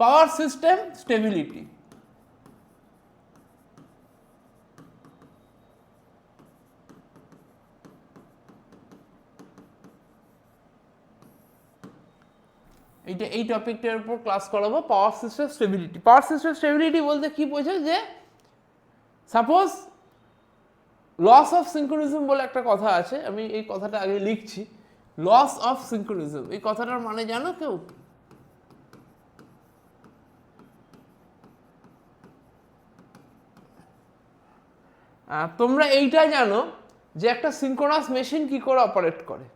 Power system stability. এই টপিকটার উপর class করাবো, power system stability. Power system stability বলতে কি বোঝায়, যে সাপোজ লস অফ সিঙ্ক্রোনিজম বলে একটা কথা আছে, আমি এই কথাটা আগে লিখছি। লস অফ সিঙ্ক্রোনিজম, এই কথাটার মানে জানো কেউ? তোমরা এইটা জানো যে একটা সিঙ্ক্রোনাস মেশিন কি করে অপারেট করে।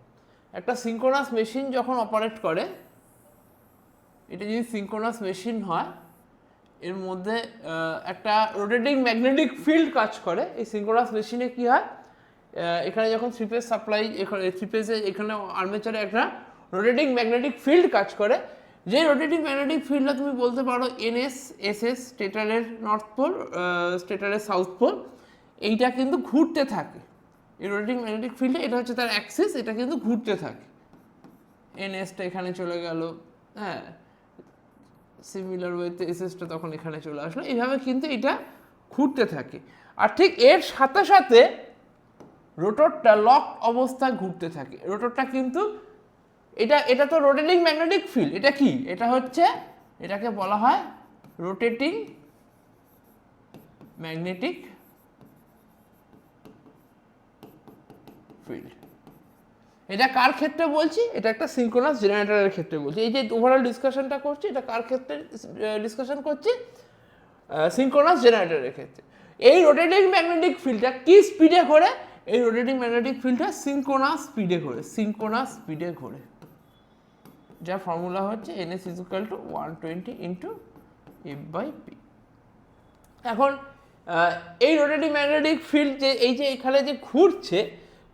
একটা সিঙ্ক্রোনাস মেশিন যখন অপারেট করে, এটা যদি সিঙ্ক্রোনাস মেশিন হয়, এর মধ্যে একটা রোটেটিং ম্যাগনেটিক ফিল্ড কাজ করে। এই সিঙ্ক্রোনাস মেশিনে কি হয়, এখানে যখন থ্রি ফেজ সাপ্লাই, এখানে থ্রি ফেজে এখানে আর্মেচারে একটা রোটেটিং ম্যাগনেটিক ফিল্ড কাজ করে। যে রোটেটিং ম্যাগনেটিক ফিল্ডটা তুমি বলতে পারো এনএস এসএস, স্টেটারের নর্থ পোল, স্টেটারের সাউথ পোল, এইটা কিন্তু ঘুরতে থাকে। এই রোটেটিং ম্যাগনেটিক ফিল্ডে এটা হচ্ছে তার অ্যাক্সিস, এটা কিন্তু ঘুরতে থাকে। এনএসটা এখানে চলে গেল, হ্যাঁ, সিমিলার ওয়েতে এসএসটা তখন এখানে চলে আসলো, এইভাবে কিন্তু এটা ঘুরতে থাকে। আর ঠিক এর সাথে সাথে রোটরটা লক অবস্থায় ঘুরতে থাকে। রোটরটা কিন্তু এটা তো রোটেটিং ম্যাগনেটিক ফিল্ড, এটা কি, এটা হচ্ছে, এটাকে বলা হয় রোটেটিং ম্যাগনেটিক ফিল্ড। এটা কার ক্ষেত্রে বলছি, এটা একটা সিঙ্ক্রোনাস জেনারেটরের ক্ষেত্রে বলছি। এই যে ওভারঅল ডিসকাশনটা করছি, এটা কার ক্ষেত্রে ডিসকাশন করছি, সিঙ্ক্রোনাস জেনারেটরের ক্ষেত্রে। এই রোটেটিং ম্যাগনেটিক ফিল্ডটা কি স্পিডে ঘোরে, এই রোটেটিং ম্যাগনেটিক ফিল্ডটা সিঙ্ক্রোনাস স্পিডে ঘোরে, সিঙ্ক্রোনাস স্পিডে ঘোরে, যার ফর্মুলা হচ্ছে ns = 120 × f/p। এখন এই রোটেটিং ম্যাগনেটিক ফিল্ড যে এই যে এখানে যে ঘুরছে,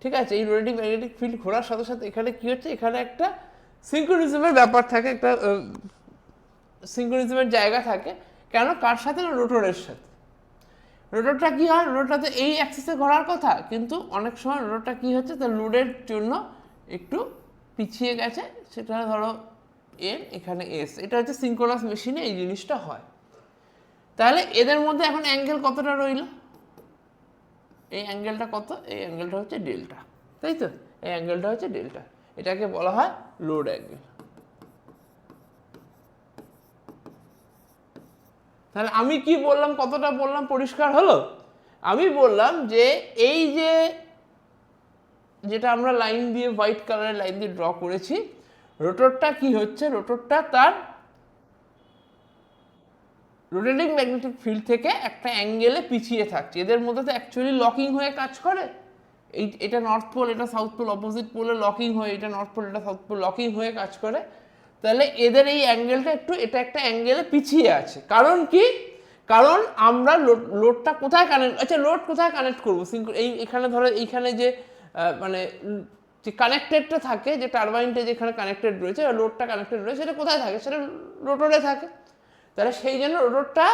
ঠিক আছে, এই রোটেটিং ম্যাগনেটিক ফিল্ড ঘোরার সাথে সাথে এখানে কি হচ্ছে, এখানে একটা সিঙ্ক্রোনিজমের ব্যাপার থাকে, একটা সিঙ্ক্রোনিজমের জায়গা থাকে। কেন, কার সাথে, না রোটরের সাথে। রোটরটা কি হয়, রোটরটা তো এই অ্যাক্সিসে ঘোরার কথা, কিন্তু অনেক সময় রোটরটা কি হচ্ছে, তার লোডের জন্য একটু পিছিয়ে গেছে, সেটা ধরো এন, এখানে এস। এটা হচ্ছে সিঙ্ক্রোনাস মেশিনে এই জিনিসটা হয়। তাহলে এদের মধ্যে এখন অ্যাঙ্গেল কতটা রইল, এই অ্যাঙ্গেলটা কত, এই অ্যাঙ্গেলটা হচ্ছে ডেল্টা, তাই তো, এই অ্যাঙ্গেলটা হচ্ছে ডেল্টা, এটাকে বলা হয় লোড অ্যাঙ্গেল। তাহলে আমি কি বললাম, কতটা বললাম, পরিষ্কার হলো? আমি বললাম যে এই যে যেটা আমরা লাইন দিয়ে, হোয়াইট কালারের লাইন দিয়ে ড্র করেছি, রোটরটা কি হচ্ছে, রোটরটা তার রোটেটিং ম্যাগনেটিক ফিল্ড থেকে একটা অ্যাঙ্গেলে পিছিয়ে থাকছে। এদের মধ্যে তো অ্যাকচুয়ালি লকিং হয়ে কাজ করে। এটা নর্থ পোল, এটা সাউথ পোল, অপোজিট পোলে লকিং হয়ে, এটা নর্থ পোল, এটা সাউথ পোল, লকিং হয়ে কাজ করে। তাহলে এদের এই অ্যাঙ্গেলটা একটু, এটা একটা অ্যাঙ্গেলে পিছিয়ে আছে। কারণ কি, কারণ আমরা লোডটা কোথায় কানেক্ট, আচ্ছা লোড কোথায় কানেক্ট করবো, এখানে ধরো এইখানে যে মানে যে কানেক্টেডটা থাকে, যে টারবাইনটা যেখানে কানেক্টেড রয়েছে, লোডটা কানেক্টেড রয়েছে, সেটা কোথায় থাকে, সেটা রোটরে থাকে। তাহলে সেই জন্য রোটরটা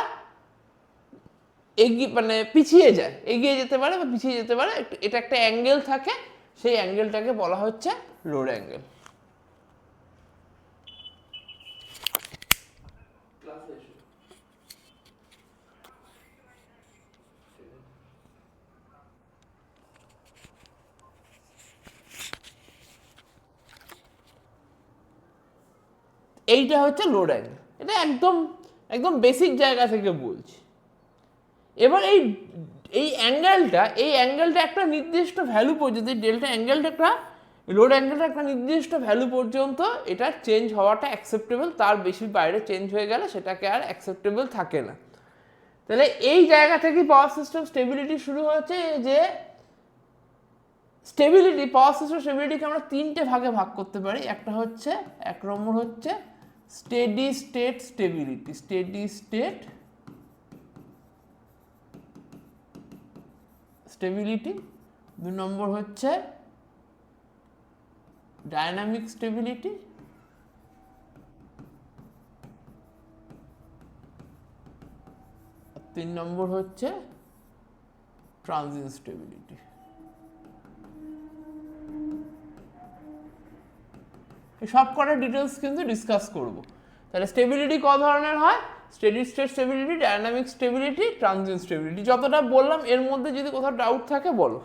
এগিয়ে, মানে পিছিয়ে যায়, এগিয়ে যেতে পারে বা পিছিয়ে যেতে পারে, এটা একটা অ্যাঙ্গেল থাকে, সেই অ্যাঙ্গেলটাকে বলা হচ্ছে লোড অ্যাঙ্গেল। এইটা হচ্ছে লোড অ্যাঙ্গেল, এটা একদম একদম বেসিক জায়গা থেকে বলছি। এবার এই অ্যাঙ্গেলটা একটা নির্দিষ্ট ভ্যালু পর্যন্ত, ডেল্টা অ্যাঙ্গেলটা একটা, লোড অ্যাঙ্গেলটা একটা নির্দিষ্ট ভ্যালু পর্যন্ত এটা চেঞ্জ হওয়াটা অ্যাকসেপ্টেবল, তার বেশি বাইরে চেঞ্জ হয়ে গেলে সেটাকে আর অ্যাকসেপ্টেবল থাকে না। তাহলে এই জায়গা থেকে পাওয়ার সিস্টেম স্টেবিলিটি শুরু হচ্ছে, যে স্টেবিলিটি, পাওয়ার সিস্টেম স্টেবিলিটিকে আমরা তিনটে ভাগে ভাগ করতে পারি। একটা হচ্ছে, এক নম্বর হচ্ছে steady state stability, steady state stability. 2 নম্বর হচ্ছে ডায়নামিক স্টেবিলিটি। 3 নম্বর হচ্ছে ট্রানজিয়েন্ট স্টেবিলিটি। সব কটা ডিটেলস কিন্তু ডিসকাস করব। তাহলে স্টেবিলিটি ক ধরনের হয়? Steady state stability, dynamic stability, transient stability. যতটা বললাম এর মধ্যে যদি কোথাও ডাউট থাকে বলো।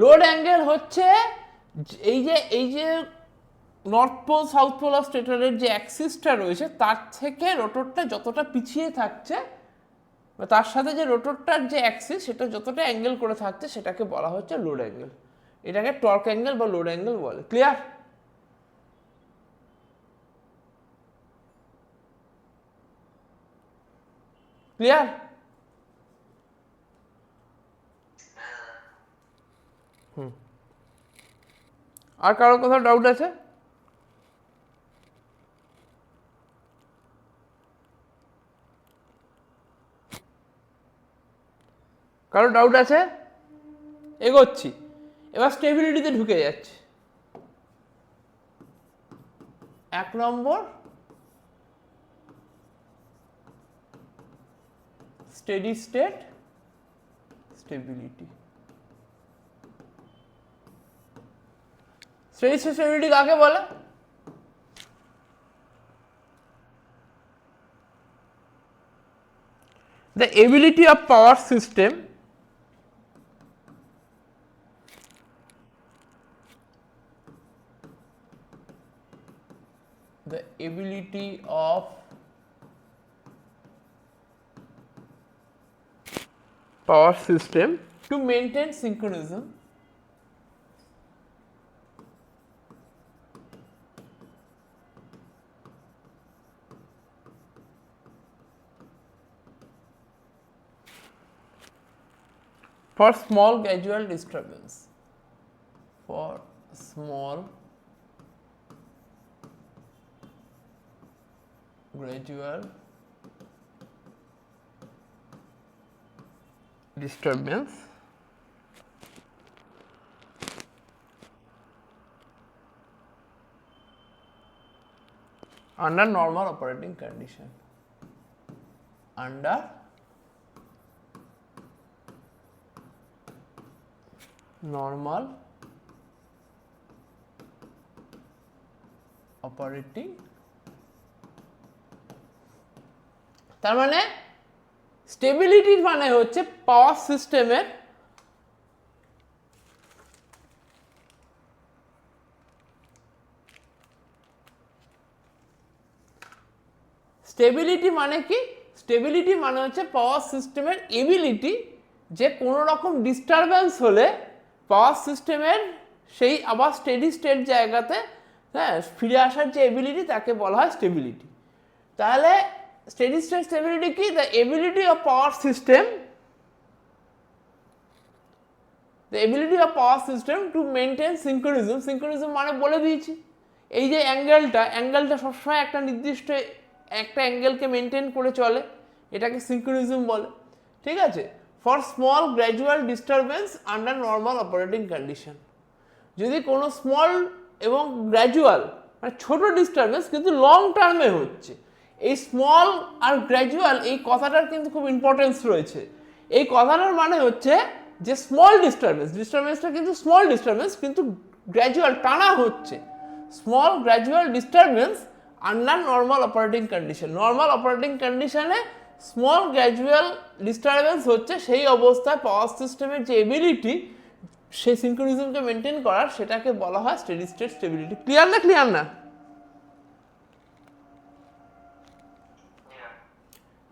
লোড অ্যাঙ্গেল হচ্ছে এই যে north pole south pole of স্টেটরের যে অ্যাক্সিসটা রয়েছে তার থেকে রোটরটা যতটা পিছিয়ে থাকছে, বা তার সাথে যে রোটরটার যে অ্যাক্সিস সেটা যতটা অ্যাঙ্গেল করে থাকছে সেটাকে বলা হচ্ছে লোড অ্যাঙ্গেল। এটাকে টর্ক অ্যাঙ্গেল বা লোড অ্যাঙ্গেল বলে। ক্লিয়ার? ক্লিয়ার? আর কারো কোথাও ডাউট আছে? কারো ডাউট আছে? এগোচ্ছি, এবার স্টেবিলিটিতে ঢুকে যাচ্ছে। 1 নম্বর steady state stability. Steady state stability কাকে বলে? The ability of power system to maintain synchronism for small gradual disturbance. For small gradual disturbance under normal operating condition. Under normal operating, তার মানে স্টেবিলিটির মানে হচ্ছে পাওয়ার সিস্টেমের স্টেবিলিটি মানে কি? স্টেবিলিটি মানে হচ্ছে পাওয়ার সিস্টেমের এবিলিটি যে কোনো রকম ডিস্টারবেন্স হলে পাওয়ার সিস্টেমের সেই আবার স্টেডি স্টেট জায়গাতে হ্যাঁ ফিরে আসার যে এবিলিটি তাকে বলা হয় স্টেবিলিটি। তাহলে স্টেডি স্টেট স্টেবিলিটি কি? The ability of power system, the ability of power system to maintain synchronism. Synchronism মানে বলে দিয়েছি, এই যে অ্যাঙ্গেলটা সবসময় একটা নির্দিষ্ট একটা অ্যাঙ্গেলকে মেনটেন করে চলে, এটাকে সিঙ্ক্রোনিজম বলে। ঠিক আছে? For small gradual disturbance under normal operating condition. যদি কোনো স্মল এবং গ্র্যাজুয়াল মানে ছোট ডিস্টারবেন্স কিন্তু লং টার্মে হচ্ছে, এই স্মল আর গ্র্যাজুয়াল এই কথাটার কিন্তু খুব ইম্পর্টেন্স রয়েছে। এই কথাটার মানে হচ্ছে যে স্মল ডিস্টারবেন্সটা কিন্তু স্মল ডিস্টারবেন্স কিন্তু গ্র্যাজুয়াল টানা হচ্ছে। Small gradual disturbance under normal operating condition. Normal operating কন্ডিশনে স্মল গ্র্যাজুয়াল ডিস্টারবেন্স হচ্ছে, সেই অবস্থায় পাওয়ার সিস্টেমের যে এবিলিটি সেই সিঙ্ক্রোনিজমকে মেনটেন করার সেটাকে বলা হয় স্টেডি স্টেট স্টেবিলিটি। ক্লিয়ার না? ক্লিয়ার না?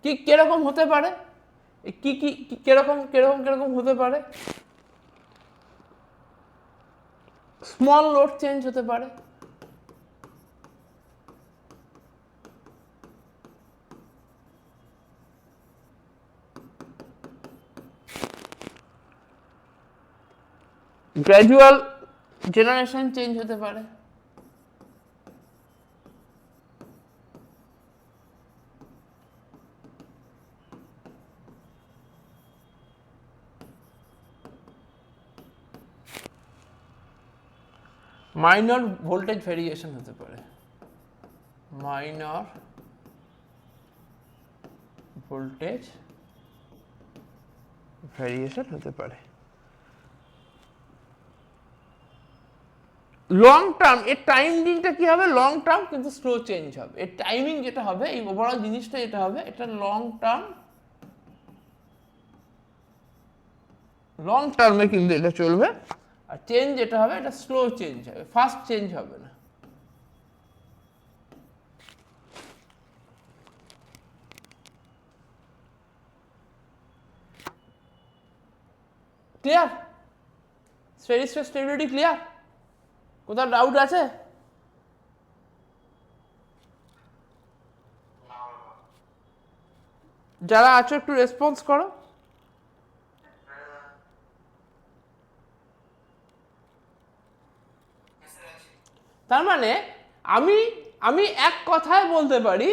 কি কিরকম হতে পারে? কি কি কিরকম কিরকম কিরকম হতে পারে? স্মল লোড চেঞ্জ হতে পারে, গ্র্যাজুয়াল জেনারেশন চেঞ্জ হতে পারে, মাইনর ভোল্টেজ ভেরিয়েশন হতে পারে, মাইনর ভোল্টেজ ভ্যারিয়েশন হতে পারে। লং টার্ম এর টাইমিংটা কি হবে? লং টার্ম কিন্তু স্লো চেঞ্জ হবে। এর টাইমিং যেটা হবে, এই ওভারঅল জিনিসটা যেটা হবে, এটা লং টার্মে কিন্তু এটা চলবে। আর চেঞ্জ যেটা হবে, এটা স্লো চেঞ্জ হবে, ফাস্ট চেঞ্জ হবে না। Clear? Steady state stability clear? কোথাও ডাউট আছে? যারা আছো একটু রেসপন্স করো। তার মানে আমি আমি এক কথায় বলতে পারি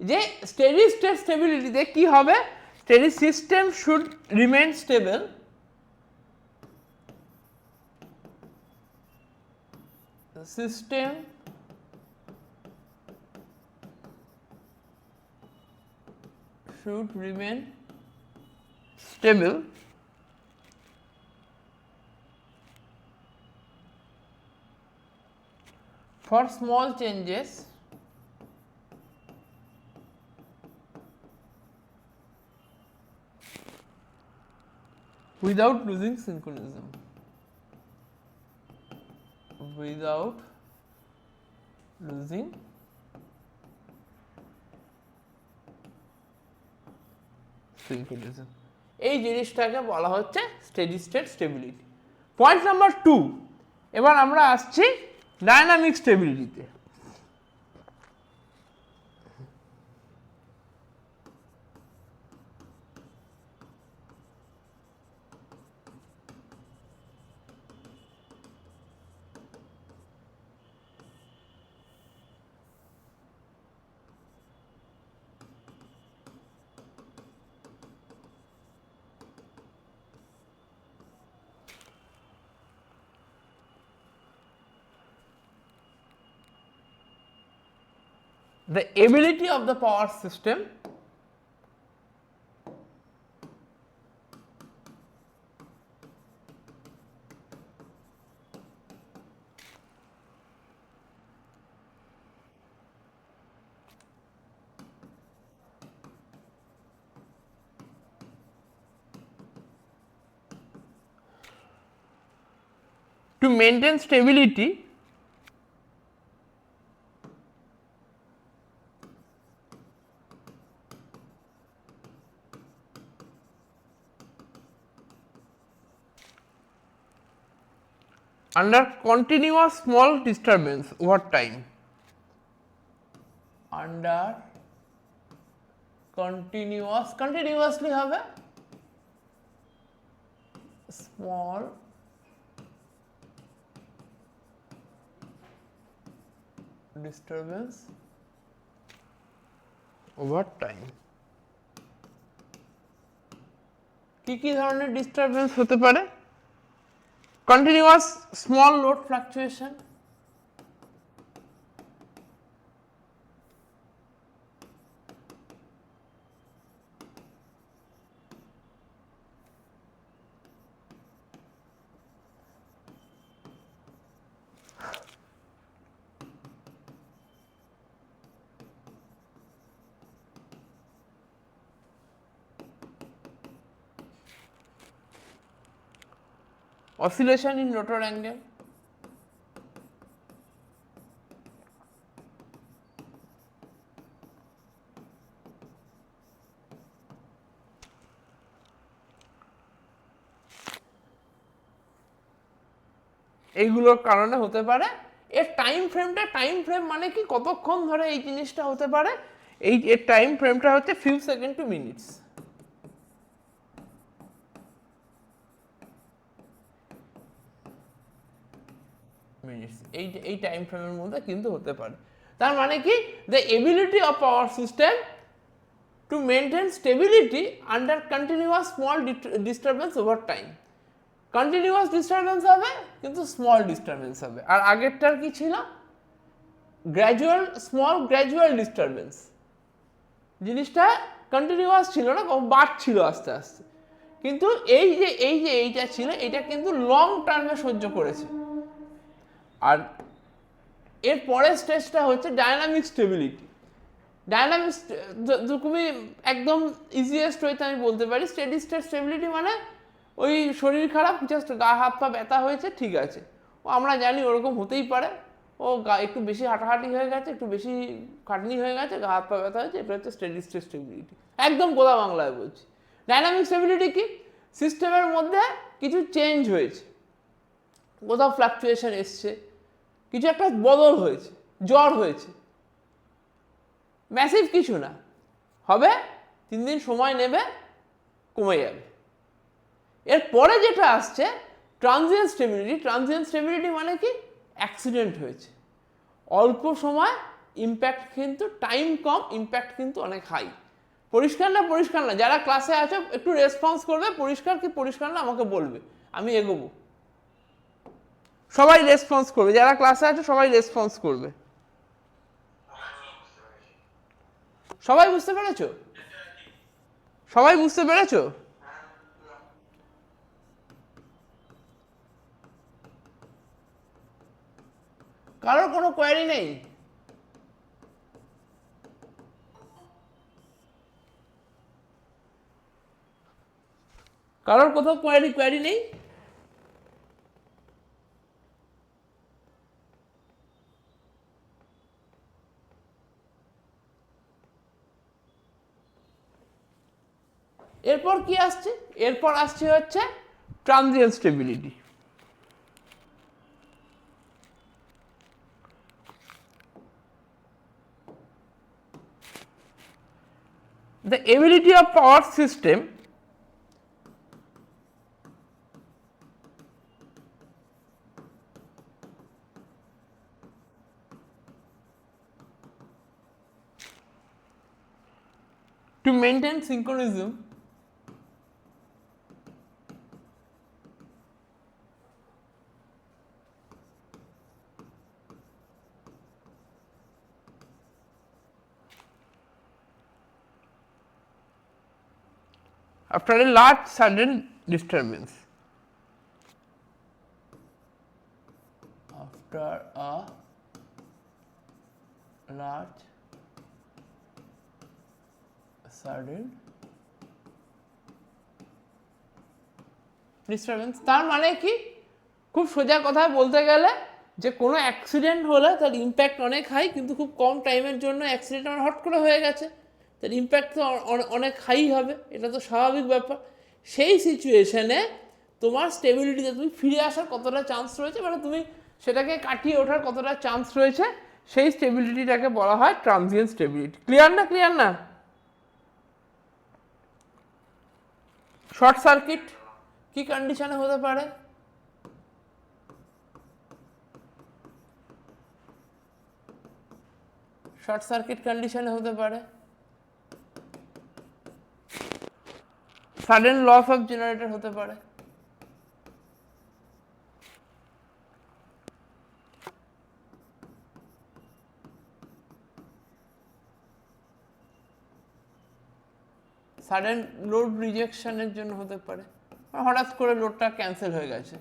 যে স্টেডি স্টেট স্টেবিলিটিতে কি হবে? Steady system should remain stable system should remain stable for small changes without losing synchronism. Without losing synchronism. এই জিনিসটাকে বলা হচ্ছে steady state stability. Point number 2, এবার আমরা আসছি dynamic স্টেবিলিটিতে। The ability of the power system to maintain stability under continuous small disturbance over time. Under continuously হবে small disturbance over time. কি কি ধরনের ডিস্টারবেন্স হতে পারে? Continuous small load fluctuation, oscillation in rotor angle, এইগুলোর কারণে হতে পারে। এর টাইম ফ্রেম মানে কি, কতক্ষণ ধরে এই জিনিসটা হতে পারে? এর টাইম ফ্রেমটা হচ্ছে ফিউ সেকেন্ড টু মিনিটস। এই টাইম ফ্রেমের মধ্যে কিন্তু হতে পারে। তার মানে কি, the ability of power system to maintain stability under continuous small disturbance over time. Continuous disturbance হবে কিন্তু স্মল ডিস্টারবেন্স হবে। আর আগেরটার কি ছিল? Small gradual disturbance. জিনিসটা কন্টিনিউয়াস ছিল না, বাড়ছিল আস্তে আস্তে। কিন্তু এইটা ছিল, এটা কিন্তু লং টার্মে সহ্য করেছে। আর এর পরের স্টেজটা হচ্ছে ডায়নামিক স্টেবিলিটি। ডায়নামিক, তুমি একদম ইজিয়েস্ট ওয়েতে আমি বলতে পারি, স্টেডি স্টেট স্টেবিলিটি মানে ওই শরীর খারাপ, জাস্ট গা হাত পা ব্যথা হয়েছে, ঠিক আছে, ও আমরা জানি ওরকম হতেই পারে, ও একটু বেশি হাঁটাহাঁটি হয়ে গেছে, একটু বেশি খাটনি হয়ে গেছে, গা হাত পা ব্যথা হয়েছে, এটা হচ্ছে স্টেডি স্টেট স্টেবিলিটি। একদম গোদা বাংলায় বলছি। ডায়নামিক স্টেবিলিটি কি? সিস্টেমের মধ্যে কিছু চেঞ্জ হয়েছে, কোথাও ফ্লাকচুয়েশন এসছে, কিছু একটা বদল হয়েছে, জ্বর হয়েছে, ম্যাসিভ কিছু না, হবে 3 দিন সময় নেবে, কমে যাবে। এরপরে যেটা আসছে ট্রানজিয়েন্ট স্টেবিলিটি। ট্রানজিয়েন্ট স্টেবিলিটি মানে কি? অ্যাক্সিডেন্ট হয়েছে, অল্প সময় ইম্প্যাক্ট, কিন্তু টাইম কম, ইম্প্যাক্ট কিন্তু অনেক হাই। পরিষ্কার না? পরিষ্কার না? যারা ক্লাসে আছো একটু রেসপন্স করবে, পরিষ্কার কি পরিষ্কার না আমাকে বলবে, আমি এগোবো। সবাই রেসপন্স করবে, যারা ক্লাসে আছো সবাই রেসপন্স করবে। সবাই বুঝতে পেরেছো? সবাই বুঝতে পেরেছো? কারোর কোনো কোয়ারি নেই? কারোর কোথাও কোয়ারি নেই? এরপর কি আসছে? এরপর আসছে হচ্ছে transient stability. The ability of power system to maintain synchronism after a large sudden disturbance. After a large sudden disturbance, তার মানে কি? খুব সোজা কথায় বলতে গেলে যে কোনো অ্যাক্সিডেন্ট হলে তার ইম্প্যাক্ট অনেক হাই, কিন্তু খুব কম টাইমের জন্য অ্যাক্সিডেন্ট হট করে হয়ে গেছে, তার ইম্প্যাক্ট তো অনেক হাই হবে, এটা তো স্বাভাবিক ব্যাপার। সেই সিচুয়েশনে তোমার স্টেবিলিটিতে তুমি ফিরে আসার কতটা চান্স রয়েছে, মানে তুমি সেটাকে কাটিয়ে ওঠার কতটা চান্স রয়েছে, সেই স্টেবিলিটিটাকে বলা হয় ট্রানজিয়েন্ট স্টেবিলিটি। ক্লিয়ার না? ক্লিয়ার না? শর্ট সার্কিট কি কন্ডিশনে হতে পারে? শর্ট সার্কিট কন্ডিশনে হতে পারে সাডেন লস অফ জেনারেটর হতে পারে, সাডেন লোড রিজেকশনের জন্য হতে পারে, হঠাৎ করে লোডটা ক্যান্সেল হয়ে গেছে।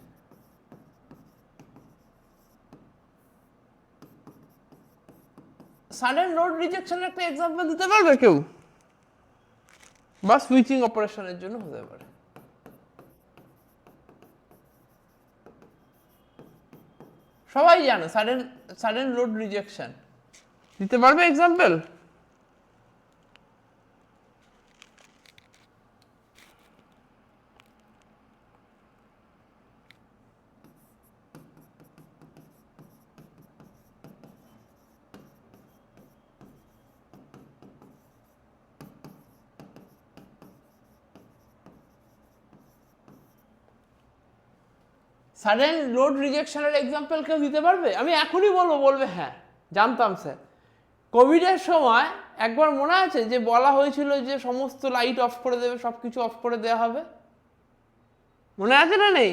সাডেন লোড রিজেকশনের একটা এক্সাম্পল দিতে পারবে কেউ? বা সুইচিং অপারেশনের জন্য হতে পারে। সবাই জানো সাডেন লোড রিজেকশন, দিতে পারবে এক্সাম্পল? সাডেন লোড রিজেকশনের এক্সাম্পল কেউ দিতে পারবে? আমি এখনই বলবে হ্যাঁ জানতাম স্যার। কোভিডের সময় একবার মনে আছে যে বলা হয়েছিল যে সমস্ত লাইট অফ করে দেবে, সব কিছু অফ করে দেওয়া হবে, মনে আছে না নেই?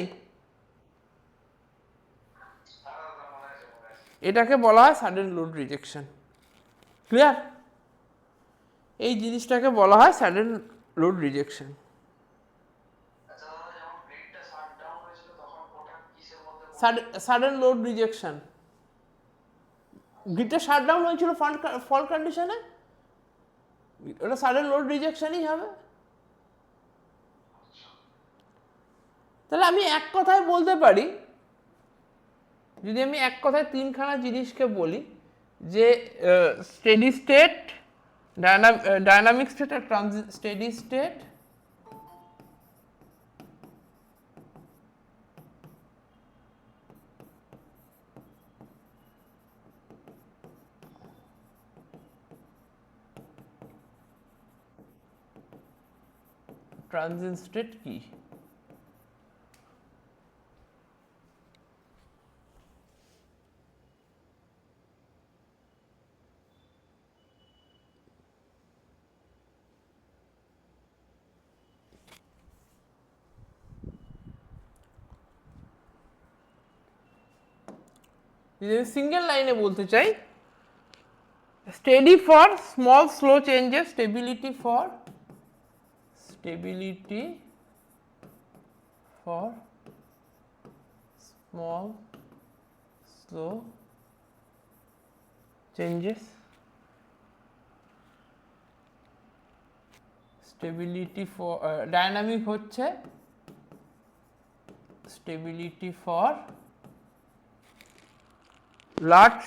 এটাকে বলা হয় সাডেন লোড রিজেকশন। ক্লিয়ার? এই জিনিসটাকে বলা হয় sudden load rejection. Sudden load rejection, গ্রিডটা শাটডাউন হয়েছিল ফল্ট কন্ডিশনে, ওটা সাডেন লোড রিজেকশনই হবে। তাহলে আমি এক কথায় বলতে পারি, যদি আমি এক কথায় তিনখানা জিনিসকে বলি, যে স্টেডি স্টেট, ডায়নামিক স্টেট আর স্টেডি স্টেট, ট্রানজিয়েন্ট স্টেট কি? যদি আমি সিঙ্গেল লাইনে বলতে চাই, steady for small slow changes, stability for small slow changes, stability for dynamic হচ্ছে stability for large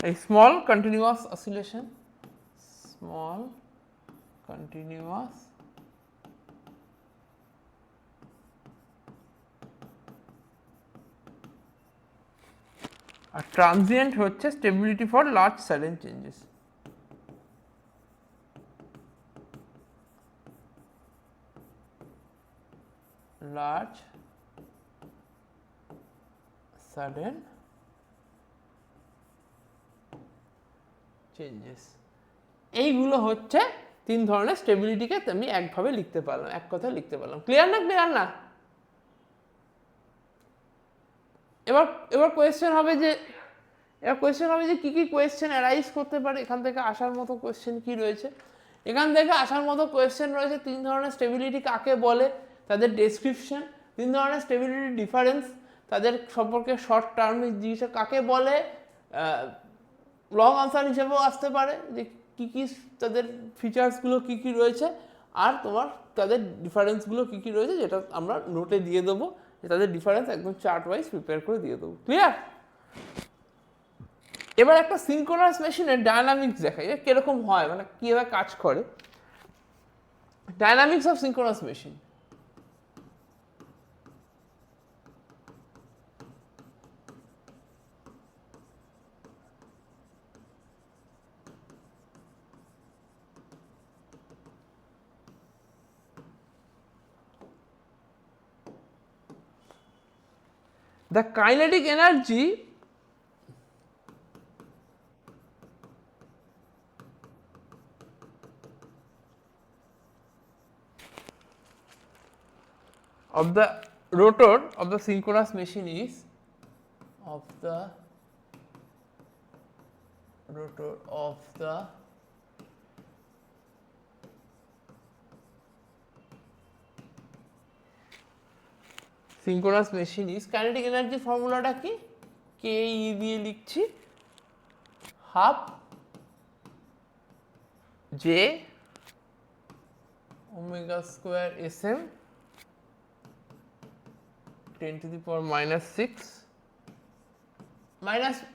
a small continuous oscillation, small continuous আর transient হচ্ছে stability for large sudden changes. Large sudden changes, এইগুলো হচ্ছে তিন ধরনের স্টেবিলিটিকে আমি একভাবে লিখতে পারলাম, এক কথায় লিখতে পারলাম। ক্লিয়ার না? ক্লিয়ার না? এবার কোয়েশ্চেন হবে যে কি কি কোয়েশ্চেন অ্যারাইজ করতে পারে, এখান থেকে আসার মতো কোয়েশ্চেন কি রয়েছে। এখান থেকে আসার মতো কোয়েশ্চেন রয়েছে, তিন ধরনের স্টেবিলিটি কাকে বলে, তাদের ডেসক্রিপশন, তিন ধরনের স্টেবিলিটি ডিফারেন্স, তাদের সম্পর্কে শর্ট টার্ম জিনিস কাকে বলে, লং আনসার হিসেবেও আসতে পারে যে কী কী তাদের ফিচার্সগুলো কী কী রয়েছে, আর তোমার তাদের ডিফারেন্সগুলো কী কী রয়েছে, যেটা আমরা নোটে দিয়ে দেবো, যে তাদের ডিফারেন্স একদম চার্ট ওয়াইজ প্রিপেয়ার করে দিয়ে দেবো। ক্লিয়ার? এবার একটা সিনক্রোনাস মেশিনের ডায়নামিক্স দেখাই, কিরকম হয়, মানে কীভাবে কাজ করে। Dynamics of synchronous machine. The kinetic energy of the rotor of the synchronous machine is synchronous machine is, kinetic energy ফর্মুলাটা কি, কে ই দিয়ে লিখছি, half J omega square S M 10⁻⁶,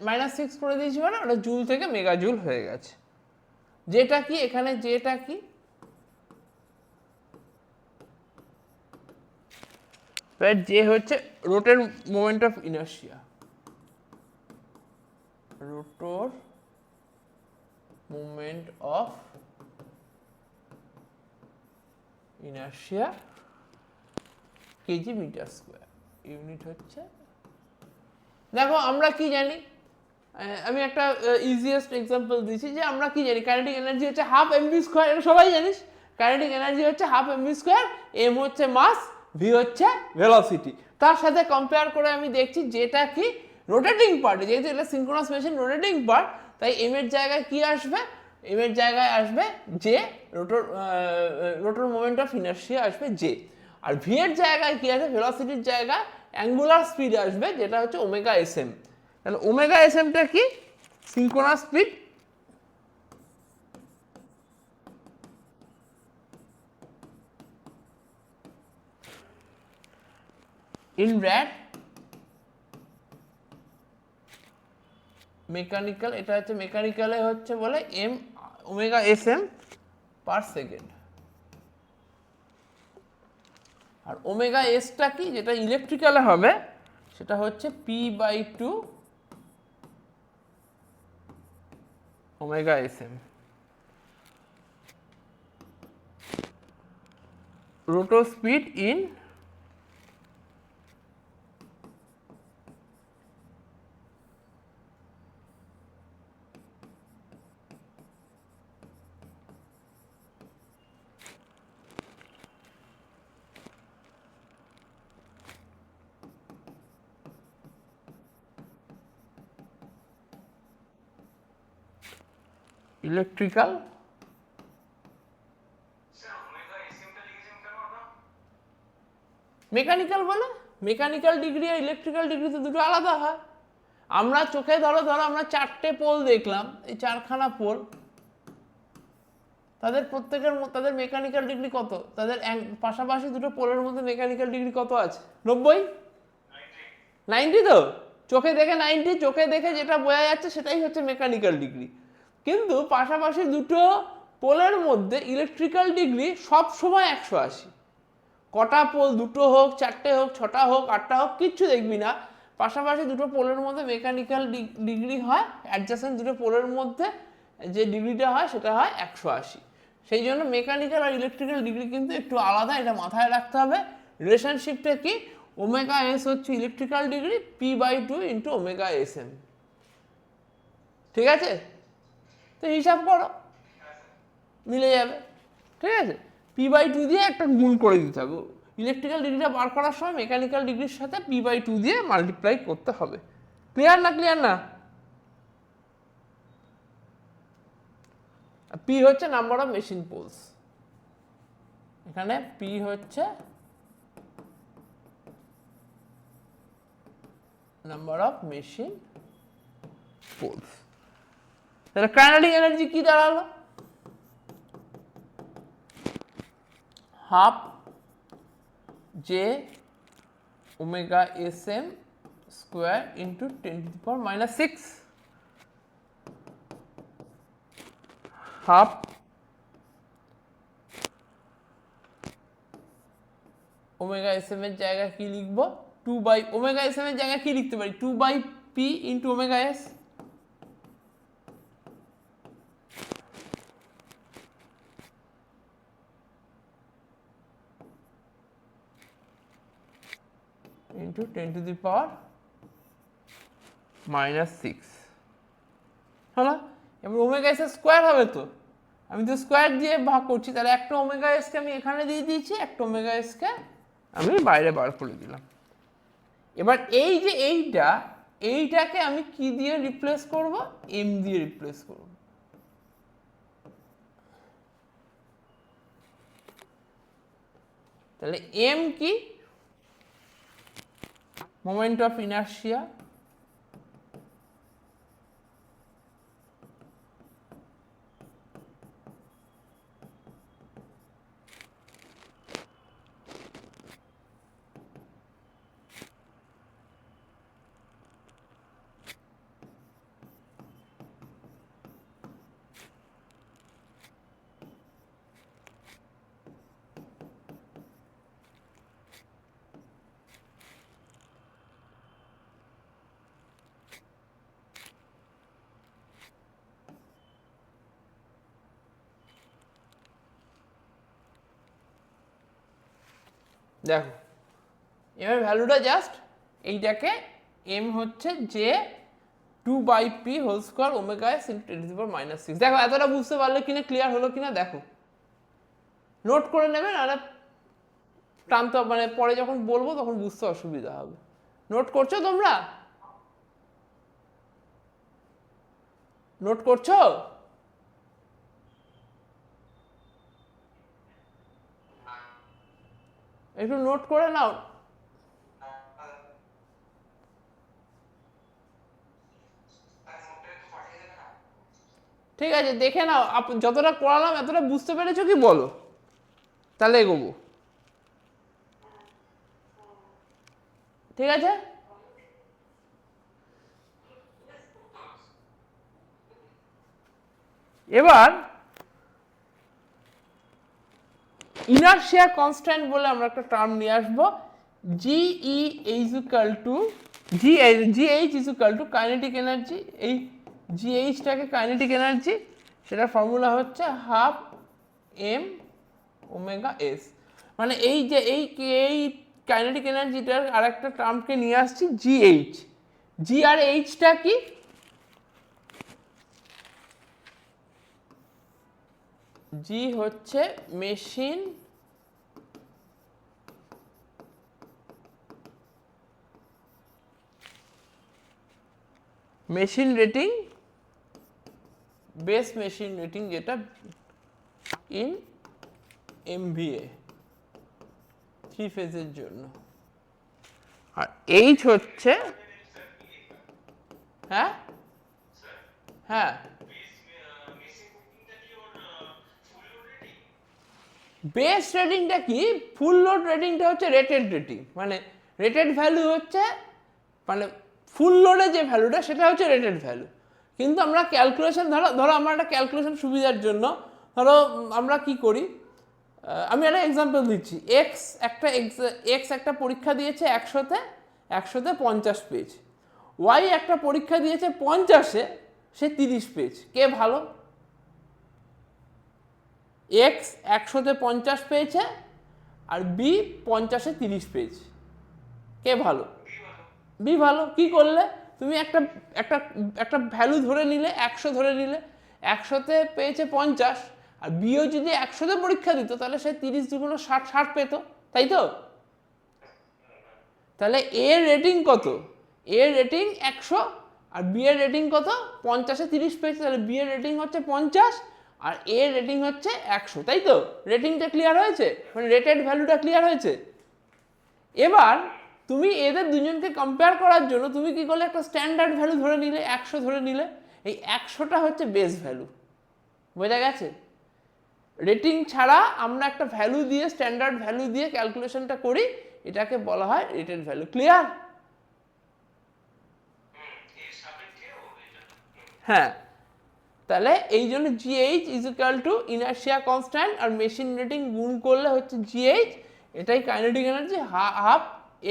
-6 করে দিয়েছি, মানে ওটা জুল থেকে মেগা জুল হয়ে গেছে। যেটা কি এখানে, যেটা কি যে হচ্ছে rotor moment of inertia, rotor moment of inertia KG metre square, unit হচ্ছে। দেখো আমরা কি জানি, আমি একটা ইজিয়েস্ট এক্সাম্পল দিচ্ছি, যে আমরা কি জানি কাইনেটিক এনার্জি হচ্ছে হাফ এমভি স্কোয়ার, এটা সবাই জানিস। কাইনেটিক এনার্জি হচ্ছে হাফ এমভি স্কোয়ার, এম হচ্ছে মাস, ভি হচ্ছে ভেলোসিটি। তার সাথে কম্পেয়ার করে আমি দেখছি যেটা কি রোটেটিং পার্ট, যেহেতু এটা সিনক্রোনাস মেশিন রোটেটিং পার্ট, তাই এম এর জায়গায় কি আসবে, এম এর জায়গায় আসবে J, rotor moment of inertia আসবে জে, আর ভি এর জায়গায় কি আছে, ভেলোসিটির জায়গায় অ্যাঙ্গুলার স্পিড আসবে যেটা হচ্ছে ওমেগা এস এম। তাহলে ওমেগা এস এমটা কি, synchronous speed in rad mechanical, এটা হচ্ছে মেকানিক্যালে হচ্ছে বলে M omega S M per second. আর ওমেগা এসটা কি, যেটা ইলেকট্রিক্যালে হবে সেটা হচ্ছে P/2 omega S M. Rotor speed in electrical mechanical বলে, মেকানিক্যাল ডিগ্রি আর ইলেকট্রিক্যাল ডিগ্রি তো দুটো আলাদা হয়। আমরা চোখে ধরো আমরা 4টে পোল দেখলাম, এই 4খানা পোল, তাদের প্রত্যেকের তাদের মেকানিক্যাল ডিগ্রি কত, তাদের পাশাপাশি দুটো পোলের মধ্যে মেকানিক্যাল ডিগ্রি কত আছে, 90, 90 তো, চোখে দেখে 90, চোখে দেখে যেটা বোঝা যাচ্ছে সেটাই হচ্ছে মেকানিক্যাল ডিগ্রি। কিন্তু পাশাপাশি দুটো পোলের মধ্যে ইলেকট্রিক্যাল ডিগ্রি সব সময় 180। কটা পোল, দুটো হোক, 4টে হোক, 6টা হোক, 8টা হোক, কিচ্ছু দেখবি না, পাশাপাশি দুটো পোলের মধ্যে মেকানিক্যাল ডিগ্রি হয়, অ্যাডজাসেন্ট দুটো পোলের মধ্যে যে ডিগ্রিটা হয় সেটা হয় 180। সেই জন্য মেকানিক্যাল আর ইলেকট্রিক্যাল ডিগ্রি কিন্তু একটু আলাদা, এটা মাথায় রাখতে হবে। রিলেশনশিপটা কি, ওমেগা এস হচ্ছে electrical degree, P/2 into omega S M. ঠিক আছে, তো হিসাব করো, মিলে যাবে। ঠিক আছে, P/2 দিয়ে একটা গুণ করে দিতে হবে, ইলেকট্রিক্যাল ডিগ্রিটা বার করার সময় মেকানিক্যাল ডিগ্রির সাথে P/2 দিয়ে মাল্টিপ্লাই করতে হবে। ক্লিয়ার না, ক্লিয়ার না? পি হচ্ছে নাম্বার অফ মেশিন পোলস, এখানে পি হচ্ছে নাম্বার অফ মেশিন পোলস। তাহলে কাইনেটিক এনার্জি কি দাঁড়ালো, half J omega S M square into 10⁻⁻⁶, half omega S M এর জায়গায় কি লিখবো, 2 ওমেগা এস এম এর জায়গায় কি লিখতে পারি, 2/p into omega S, into 10⁻⁻⁶। হলো, এবার ওমেগা এস স্কোয়ার হবে, তো আমি তো স্কোয়ার দিয়ে ভাগ করছি, তাহলে একটা ওমেগা এসকে আমি এখানে দিয়ে দিয়েছি, একটা ওমেগা এসকে আমি বাইরে বার করে দিলাম। এবার এই যে এইটাকে আমি কি দিয়ে রিপ্লেস করব, এম দিয়ে রিপ্লেস করব। তাহলে এম কি, মোমেন্ট অফ ইনার্শিয়া, দেখো এবার ভ্যালুটা জাস্ট এইটাকে, এম হচ্ছে যে 2/p whole square omega S into 10⁻⁻⁶। দেখো এতটা বুঝতে পারলে কিনা, ক্লিয়ার হলো কিনা দেখো, নোট করে নেবেন, আর টানতে মানে পরে যখন বলবো তখন বুঝতে অসুবিধা হবে। নোট করছো তোমরা, নোট করছো? একটু নোট করে নাও। ঠিক আছে, দেখে নাও যতটা করালাম এতটা বুঝতে পেরেছো কি বলো, তাহলে এগোবো। ঠিক আছে, এবার ইনার্শিয়া কনস্ট্যান্ট বলে আমরা একটা টার্ম নিয়ে আসবো, GE equal to GH equal to kinetic energy. এই জিএইচটাকে কাইনেটিক এনার্জি, সেটার ফর্মুলা হচ্ছে হাফ এম ওমেগা এস। মানে এই যে এই কাইনেটিক এনার্জিটার আর একটা টার্মকে নিয়ে আসছি জিএইচ। জি আর এইচটা কি? জি হচ্ছে machine rating, base machine rating, যেটা ইন এমভিএ 3 ফেজের জন্য। আর এইচ হচ্ছে, হ্যাঁ হ্যাঁ, বেস রেটিংটা কি? ফুল লোড রেটিংটা হচ্ছে রেটেড রেটিং, মানে রেটেড ভ্যালু হচ্ছে, মানে ফুল লোডে যে ভ্যালুটা সেটা হচ্ছে রেটেড ভ্যালু। কিন্তু আমরা ক্যালকুলেশন, ধরো আমরা একটা ক্যালকুলেশন সুবিধার জন্য, ধরো আমরা কি করি, আমি একটা এক্সাম্পল দিচ্ছি। এক্স একটা পরীক্ষা দিয়েছে 100তে 50 পেজ, ওয়াই একটা পরীক্ষা দিয়েছে 50-এ, সে 30 পেজ। কে ভালো? এক্স 100তে 50 পেয়েছে আর বি 50-এ 30 পেয়েছে, কে ভালো? বি ভালো। কি করলে তুমি একটা একটা একটা ভ্যালু ধরে নিলে, 100 ধরে নিলে, 100তে পেয়েছে 50, আর বিও যদি 100তে পরীক্ষা দিত তাহলে সে 30 দুগুণ 60 পেত, তাই তো? তাহলে এর রেটিং কত? এর রেটিং 100 আর বি এর রেটিং কত? 50-এ 30 পেয়েছে, তাহলে বি এর রেটিং হচ্ছে 50 আর এর রেটিং হচ্ছে 100, তাই তো? রেটিংটা ক্লিয়ার হয়েছে, মানে রেটেড ভ্যালুটা ক্লিয়ার হয়েছে। এবার তুমি এদের দুজনকে কম্পেয়ার করার জন্য তুমি কি করলে, একটা স্ট্যান্ডার্ড ভ্যালু ধরে নিলে, 100 ধরে নিলে। এই 100টা হচ্ছে বেস ভ্যালু, বোঝা গেছে? রেটিং ছাড়া আমরা একটা ভ্যালু দিয়ে, স্ট্যান্ডার্ড ভ্যালু দিয়ে ক্যালকুলেশনটা করি, এটাকে বলা হয় রেটেড ভ্যালু। ক্লিয়ার? হ্যাঁ, তাহলে এই জন্য GH equal to inertia constant আর মেশিন রেটিং গুণ করলে হচ্ছে জিএইচ, এটাই kinetic energy, half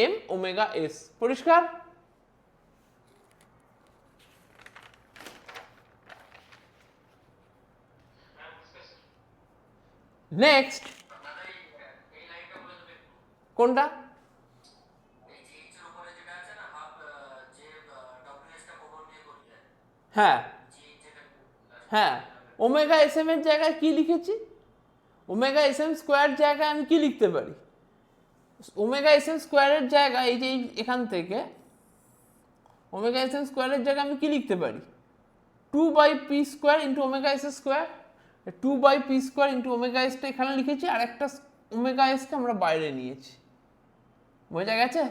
M omega S. পরিষ্কার? নেক্সট, কোনটা? হ্যাঁ হ্যাঁ, ওমেগা এস এম এর জায়গায় কি লিখেছি? ওমেগা এস এম স্কোয়ার জায়গায় আমি কি লিখতে পারি? ওমেগা এস এম স্কোয়ারের জায়গায়, এই যে এখান থেকে ওমেগা এস এম স্কোয়ারের জায়গায় আমি কি লিখতে পারি? 2/p square into omega S square. 2/p square into omega এসটা এখানে লিখেছি, আর একটা ওমেগা এসকে আমরা বাইরে নিয়েছি। বোঝা গেছে?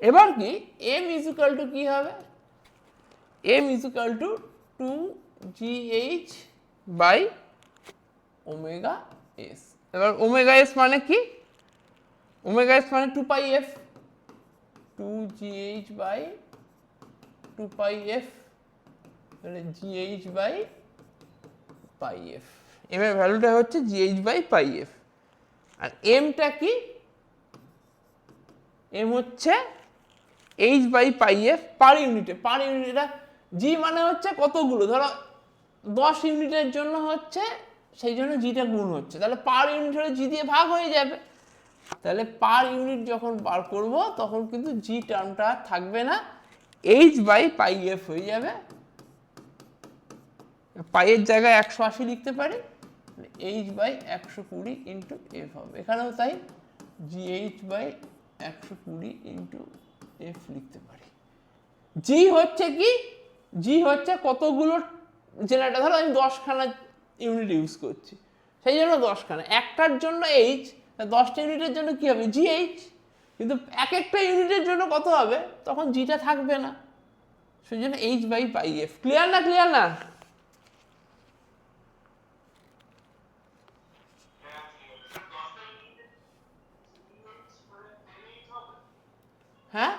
এবার কি এম ইকুয়াল টু কি হবে? M equal to 2gh by omega S. এবার ওমেগা এস মানে কি? ওমেগা এস মানে 2πf, 2gh বাই 2πf, তাহলে gh বাই πf। এম এর ভ্যালুটা হচ্ছে gh বাই πf। আর এমটা কি? এম হচ্ছে h বাই πf পার ইউনিটে। পার ইউনিট, এটা জি মানে হচ্ছে কতগুলো, ধরো 10 ইউনিটের জন্য হচ্ছে, সেই জন্য জিটা গুণ হচ্ছে, তাহলে পার ইউনিট হলে জি দিয়ে ভাগ হয়ে যাবে। তাহলে পার ইউনিট যখন বার করব তখন কিন্তু জি টার্মটা থাকবে না, h বাই πf হয়ে যাবে। পাইয়ের জায়গায় 180 লিখতে পারি, h বাই 120 ইন্টু এফ হবে। এখানেও তাই, gh বাই 120 ইন্টু এফ লিখতে পারি। জি হচ্ছে কি, জি হচ্ছে কতগুলো জেনারেটর, ধরো আমি 10খানা ইউনিট ইউজ করছি, সেই জন্য 10খানা, একটার জন্য এইচ, 10টা ইউনিটের জন্য কি হবে জি এইচ, কিন্তু এক একটা ইউনিটের জন্য কত হবে, তখন জিটা থাকবে না, সেই জন্য H by pi F. Clear না, ক্লিয়ার না? হ্যাঁ,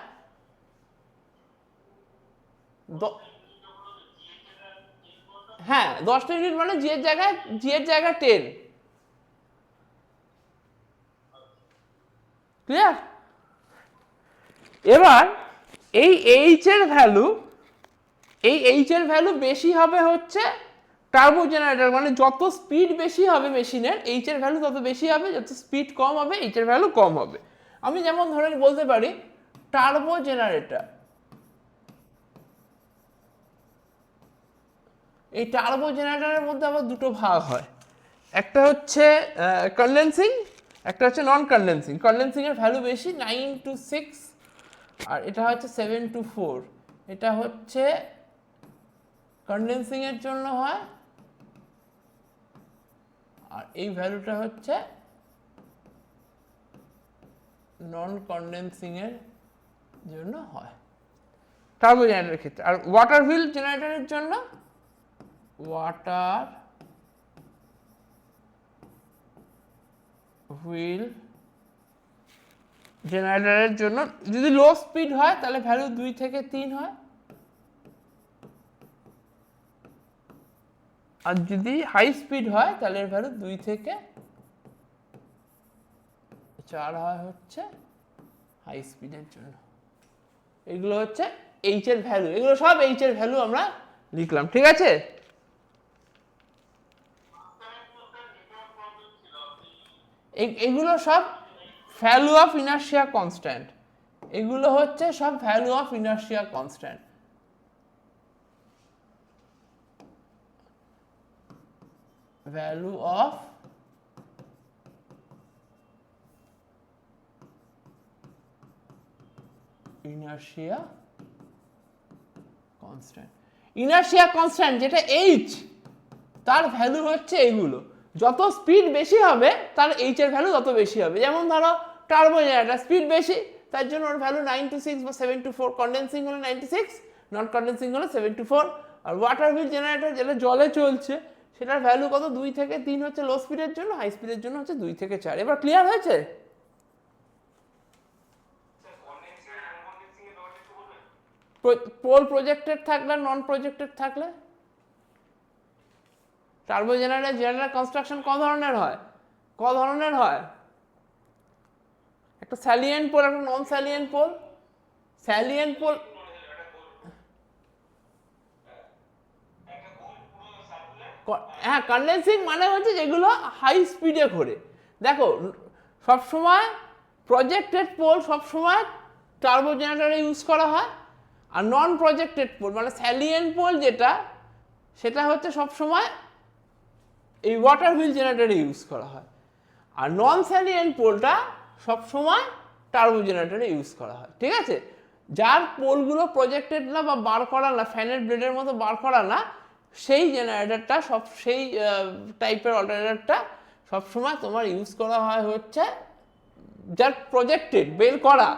হ্যাঁ 10টা ইউনিট মানে জি এর জায়গায় 10। ক্লিয়ার? এবার এই এইচ এর ভ্যালু, এই এইচ এর ভ্যালু বেশি হবে হচ্ছে টার্বো জেনারেটর, মানে যত স্পিড বেশি হবে মেশিনের এইচ এর ভ্যালু তত বেশি হবে, যত স্পিড কম হবে এইচ এর ভ্যালু কম হবে। আমি যেমন ধরে বলতে পারি টার্বো জেনারেটর, এই টার্বো জেনারেটরের মধ্যে আবার দুটো ভাগ হয়, একটা হচ্ছে কনডেন্সিং, একটা হচ্ছে নন কনডেন্সিং। কনডেন্সিং এর ভ্যালু বেশি 9 to 6, আর এটা হচ্ছে 7 to 4। এটা হচ্ছে কনডেন্সিং এর জন্য হয়, আর এই ভ্যালুটা হচ্ছে নন কনডেন্সিং এর জন্য হয় টার্বো জেনারেটরের ক্ষেত্রে। আর ওয়াটার হুইল জেনারেটরের জন্য, ওয়াটার হুইল জেনারেটরের জন্য যদি লো স্পিড হয় তাহলে ভ্যালু 2 থেকে 3 হয়, আর যদি হাই স্পিড হয় তাহলে এর ভ্যালু 2 থেকে 4 হয় হচ্ছে হাই স্পিডের জন্য। এগুলো হচ্ছে এইচ এর ভ্যালু, এগুলো সব এইচ এর ভ্যালু আমরা লিখলাম, ঠিক আছে? এগুলো সব ভ্যালু অফ ইনার্শিয়া কনস্ট্যান্ট, এগুলো হচ্ছে সব value of inertia constant. Value of inertia constant. Inertia constant যেটা এইচ, তার ভ্যালু হচ্ছে এগুলো, যত স্পিড বেশি হবে তার এইচ এর ভ্যালু তত বেশি হবে। যেমন ধরো টার্বো জেনারেটর স্পিড বেশি, তার জন্য ওর ভ্যালু 9 to 6 বা 7 to 4, কনডেন্সিং হলো 9 to 6, নন কনডেন্সিং হলো 7 to 4। আর ওয়াটার হুইল জেনারেটর যেটা জলে চলছে সেটার ভ্যালু কত 2 থেকে 3 হচ্ছে লো স্পিডের জন্য, হাই স্পিডের জন্য হচ্ছে 2 থেকে 4। এবার ক্লিয়ার হয়েছে? পোল প্রজেক্টেড থাকলে, নন প্রজেক্টেড থাকলে। টার্বো জেনারেটর কনস্ট্রাকশন ক ধরনের হয়, ক ধরনের হয়? একটা স্যালিয়েন্ট পোল, একটা নন স্যালিয়েন্ট পোল। স্যালিয়েন্ট পোল, হ্যাঁ কনডেন্সিং মানে হচ্ছে যেগুলো হাই স্পিডে ঘোরে। দেখো সবসময় প্রজেক্টেড পোল সবসময় টার্বো জেনারেটরে ইউজ করা হয়, আর নন প্রজেক্টেড পোল মানে স্যালিয়েন্ট পোল যেটা, সেটা হচ্ছে সবসময় এই ওয়াটার হুইল জেনারেটরে ইউজ করা হয়। আর নন স্যালিয়েন্ট পোলটা সবসময় টার্বো জেনারেটরে ইউজ করা হয়, ঠিক আছে? যার পোলগুলো প্রজেক্টেড না বা বার করা না, ফ্যানের ব্লেডের মতো বার করা না, সেই জেনারেটরটা সব, সেই টাইপের অল্টারনেটরটা সবসময় তোমার ইউজ করা হয় হচ্ছে যার প্রজেক্টেড বের করা,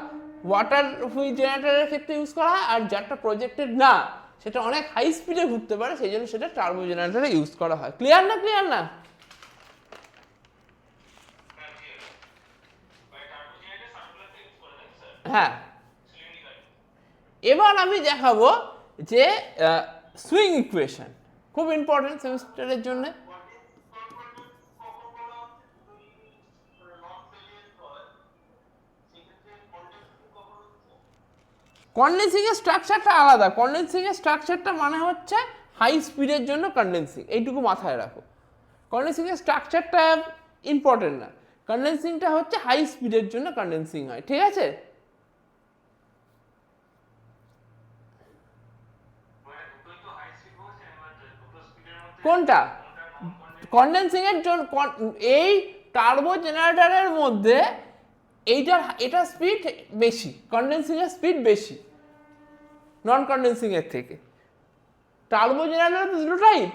ওয়াটার হুইল জেনারেটরের ক্ষেত্রে ইউজ করা হয়। আর যারটা প্রজেক্টেড না, সেটা অনেক হাই স্পিডে ঘুরতে পারে, সেই জন্য সেটা টার্বো জেনারেটরে ইউজ করা হয়। ক্লিয়ার না, ক্লিয়ার না? হ্যাঁ, এবার আমি দেখাবো যে সুইং ইকুয়েশন, খুব ইম্পর্টেন্ট সেমিস্টারের জন্য। কনডেন্সিং এর স্ট্রাকচারটা আলাদা, কনডেন্সিং এর স্ট্রাকচারটা মানে হচ্ছে হাই স্পিডের জন্য কনডেন্সিং, এইটুকু মাথায় রাখো। কনডেন্সিং এর স্ট্রাকচারটা ইম্পর্টেন্ট না, কনডেন্সিংটা হচ্ছে হাই স্পিডের জন্য কনডেন্সিং হয়, ঠিক আছে? কোনটা? কনডেন্সিং এর জন্য এই টার্বো জেনারেটরের মধ্যে এইটার, এটা স্পিড বেশি, কনডেন্সিং এর স্পিড বেশি। নন কন্ডেন্সিং এর থেকে। টার্বো জেনারেটর তো দুটো টাইপ,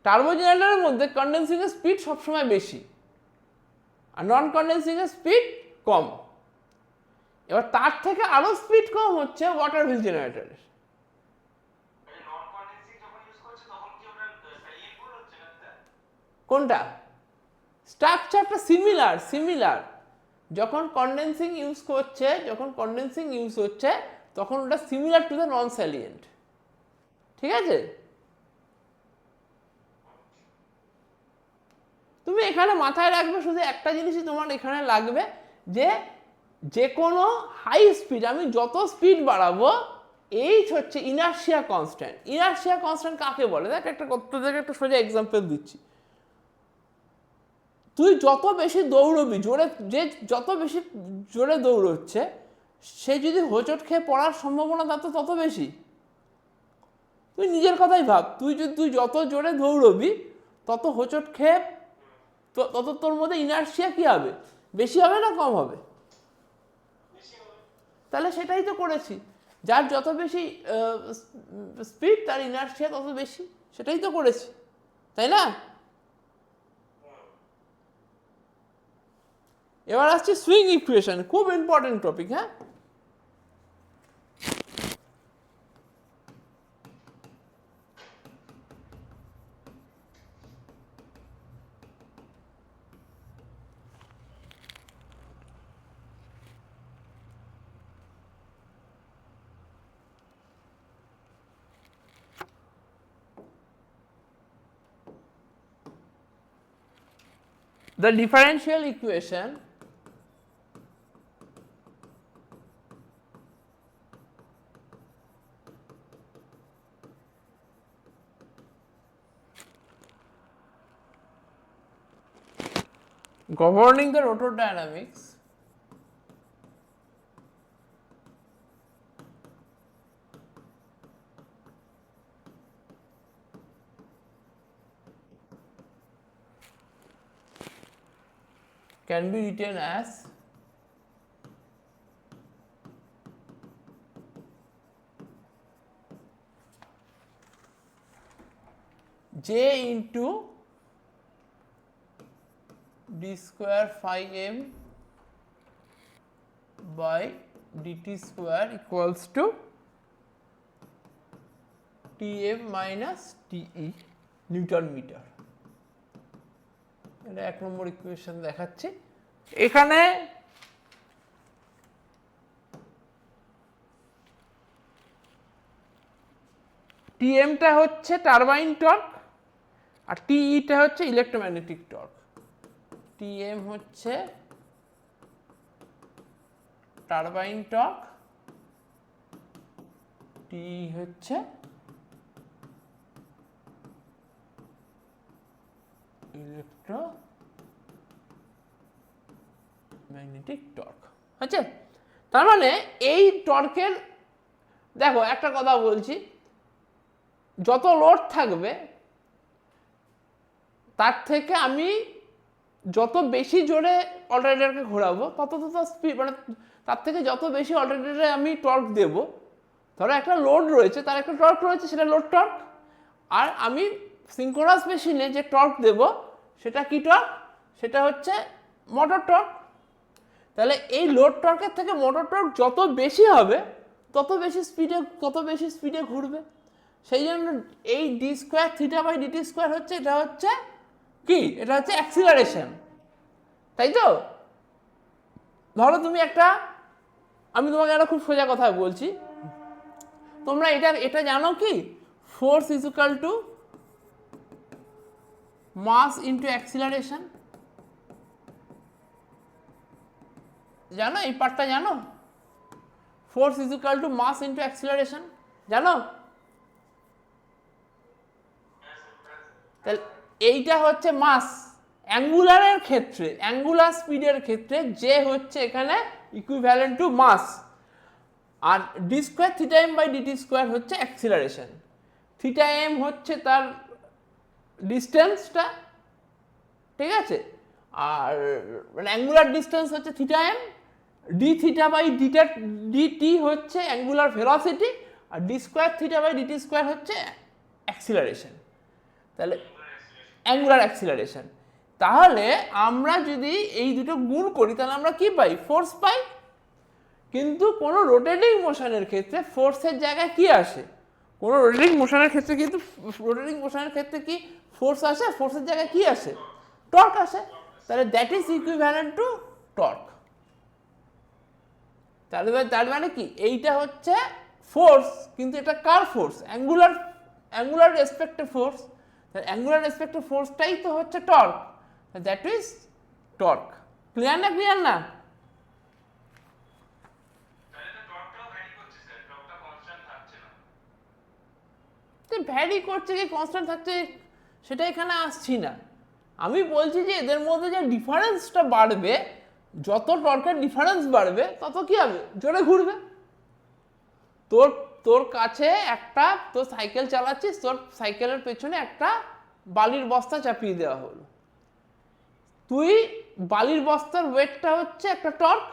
টার্বো জেনারেটরের মধ্যে কন্ডেন্সিং এর স্পিড সবসময় বেশি আর নন কন্ডেন্সিং এর স্পিড কম। এবার তার থেকে আরো স্পিড কম হচ্ছে ওয়াটার হুইল জেনারেটরের। কোনটা? স্ট্রাকচারটা সিমিলার। যখন কন্ডেন্সিং ইউজ হচ্ছে তখন ওটা similar to the non salient, ঠিক আছে? তুমি এখানে মাথায় রাখবে শুধু একটা জিনিসই তোমার এখানে লাগবে, যে কোনো হাই স্পিড আমি যত স্পিড বাড়াবো এইচ হচ্ছে ইনার্শিয়া কনস্ট্যান্ট। ইনার্শিয়া কনস্ট্যান্ট কাকে বলে? দেখ একটা সোজা এক্সাম্পল দিচ্ছি। তুই যত বেশি দৌড়বি, যত বেশি জোরে দৌড়চ্ছে সে যদি হোঁচট খেয়ে পড়ার সম্ভাবনা তার তো তত বেশি। তুই নিজের কথাই ভাব, তুই যত জোরে দৌড়বি তত হোঁচট খেয়ে তত তোর মধ্যে ইনার্শিয়া কি হবে? বেশি হবে না কম হবে? তাহলে সেটাই তো করেছি, যার যত বেশি স্পিড তার ইনার্শিয়া তত বেশি, সেটাই তো করেছি, তাই না? এবার আসছে সুইং ইকুয়েশন, খুব ইম্পর্টেন্ট টপিক। হ্যাঁ, the differential equation governing the rotor dynamics can be written as J into d square phi m by dt square equals to Tm minus Te newton metre. এটা 1 নম্বর equation দেখাচ্ছি। এখানে Tm টা হচ্ছে turbine torque আর Te টা হচ্ছে electromagnetic torque. Tm হচ্ছে turbine torque, Te হচ্ছে electromagnetic torque. আচ্ছা, তার মানে এই টর্কের, দেখো একটা কথা বলছি, যত লোড থাকবে তার থেকে আমি যত বেশি জোরে অল্টারনেটরকে ঘোরাবো তত স্পিড, মানে তার থেকে যত বেশি অল্টারনেটরে আমি টর্ক দেব। ধরো একটা লোড রয়েছে, তার একটা টর্ক রয়েছে, সেটা লোড টর্ক, আর আমি সিনক্রোনাস মেশিনে যে টর্ক দেব সেটা কি টর্ক? সেটা হচ্ছে মোটর টর্ক। তাহলে এই লোড টর্কের থেকে মোটর টর্ক যত বেশি হবে তত বেশি স্পিডে ঘুরবে। সেই জন্য এই D square theta by DT square হচ্ছে, এটা হচ্ছে কি? এটা হচ্ছে অ্যাক্সিলারেশন, তাই তো? ধরো তুমি আমি তোমাকে একটা খুব সোজা কথা বলছি, তোমরা এটা জানো কি? Force is equal to mass into acceleration. জানো এই পার্টটা? জানো force is equal to mass into acceleration? জানো? তাহলে এইটা হচ্ছে মাস। অ্যাঙ্গুলারের ক্ষেত্রে, অ্যাঙ্গুলার স্পিডের ক্ষেত্রে যে হচ্ছে এখানে ইকুইভ্যালেন্ট টু মাস, আর D square theta M by DT square হচ্ছে অ্যাক্সিলারেশন। থিটা এম হচ্ছে তার ডিস্টেন্সটা, ঠিক আছে? আর মানে অ্যাঙ্গুলার ডিস্টেন্স হচ্ছে theta M, D theta by DT হচ্ছে অ্যাঙ্গুলার ভেলোসিটি, আর D square theta by DT square হচ্ছে অ্যাক্সিলারেশন, তাহলে অ্যাঙ্গুলার অ্যাক্সিলারেশন। তাহলে আমরা যদি এই দুটো গুণ করি তাহলে আমরা কি পাই? ফোর্স পাই। কিন্তু কোনো রোটেটিং মোশনের ক্ষেত্রে ফোর্সের জায়গায় কি আসে? কোনো রোটেটিং মোশনের ক্ষেত্রে কিন্তু কি ফোর্স আসে? ফোর্সের জায়গায় কি আসে? টর্ক আসে। তাহলে that is equivalent to torque. তার মানে কি এইটা হচ্ছে ফোর্স, কিন্তু এটা কার ফোর্স? অ্যাঙ্গুলার রেসপেক্টে ফোর্স। অ্যাঙ্গুলার রেসপেক্টে ফোর্সটাই তো হচ্ছে torque, that is torque. Clear না? ক্লিয়ার না? ভ্যারি করছে কি কনস্ট্যান্ট থাকছে সেটা এখানে আসছি না। আমি বলছি যে এদের মধ্যে যে ডিফারেন্সটা বাড়বে, যত টর্কের ডিফারেন্স বাড়বে তত কি হবে? জোরে ঘুরবে। তোর কাছে একটা, তোর সাইকেল চালাচ্ছিস, তোর সাইকেলের পেছনে একটা বালির বস্তা চাপিয়ে দেওয়া হলো। তুই বালির বস্তার ওয়েটটা হচ্ছে একটা টর্ক,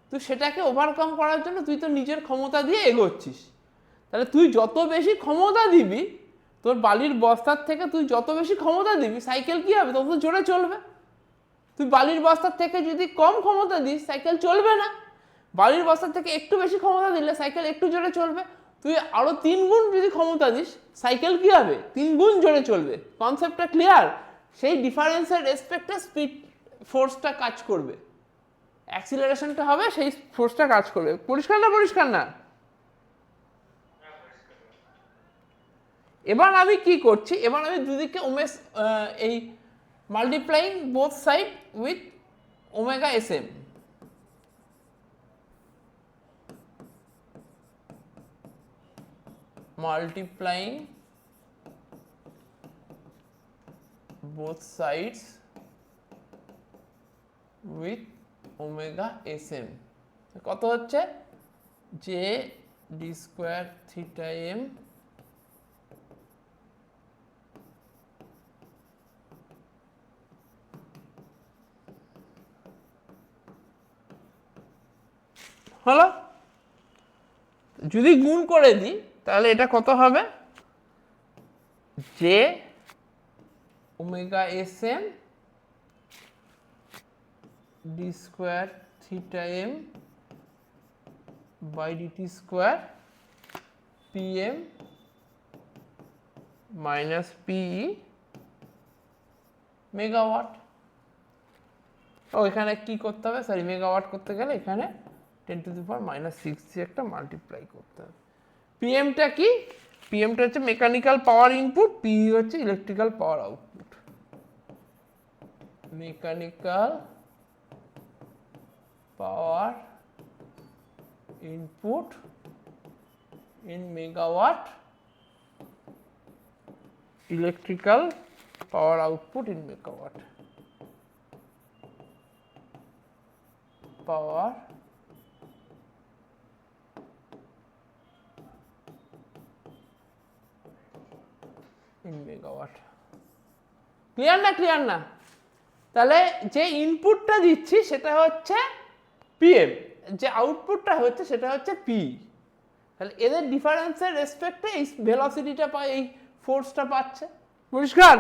তুই সেটাকে ওভারকাম করার জন্য তুই তো নিজের ক্ষমতা দিয়ে এগোচ্ছিস। তাহলে তুই যত বেশি ক্ষমতা দিবি, তোর বালির বস্তার থেকে তুই যত বেশি ক্ষমতা দিবি, সাইকেল কি হবে? তত জোরে চলবে। তুই বালির বস্তার থেকে যদি কম ক্ষমতা দিস, সাইকেল চলবে না। বালির বস্তার থেকে একটু বেশি ক্ষমতা দিলে সাইকেল একটু জোরে চলবে। তুই আরো 3 গুণ যদি ক্ষমতা দিস, সাইকেল কি হবে? 3 গুণ জোরে চলবে। কনসেপ্টটা ক্লিয়ার? সেই ডিফারেন্সের রেসপেক্টে স্পিড ফোর্সটা কাজ করবে, অ্যাক্সিলারেশনটা হবে, সেই ফোর্সটা কাজ করবে। পরিষ্কার না? পরিষ্কার না? এবার আমি কি করছি? এবার আমি দুদিকে এই multiplying both side with omega S M. multiplying both sides with omega sm কত হচ্ছে? j d square theta m হলো। যদি গুণ করে দিই তাহলে এটা কত হবে? j omega sm d square theta m by dt square pm minus pe megawatt. ও এখানে কি করতে হবে? সরি, মেগাওয়াট করতে গেলে এখানে 10⁻⁻6 দিয়ে একটা মাল্টিপ্লাই করতে হবে। পিএমটা কি? পিএমটা হচ্ছে মেকানিক্যাল পাওয়ার ইনপুট, পি হচ্ছে electrical power output. Mechanical power input in megawatt, electrical power output in megawatt. Power in megawatt. Clear না? ক্লিয়ার না? তাহলে যে ইনপুটটা দিচ্ছি সেটা হচ্ছে পিএম, যে আউটপুটটা হচ্ছে সেটা হচ্ছে পি। তাহলে এদের ডিফারেন্সের রেসপেক্টে এই ভেলোসিটিটা পায়, এই ফোর্সটা পাচ্ছে। পরিষ্কার?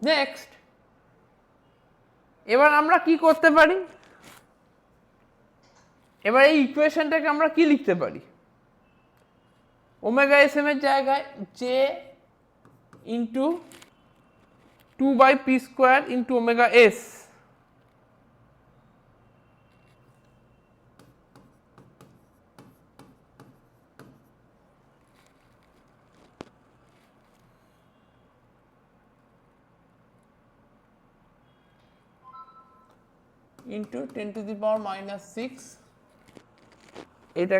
নেক্সট, এবার আমরা কি করতে পারি? এবার এই ইকুয়েশনটাকে আমরা কি লিখতে পারি? ওমেগা এস এম এর জায়গায় J into 2/p² into omega S into 10⁻⁻6 এটা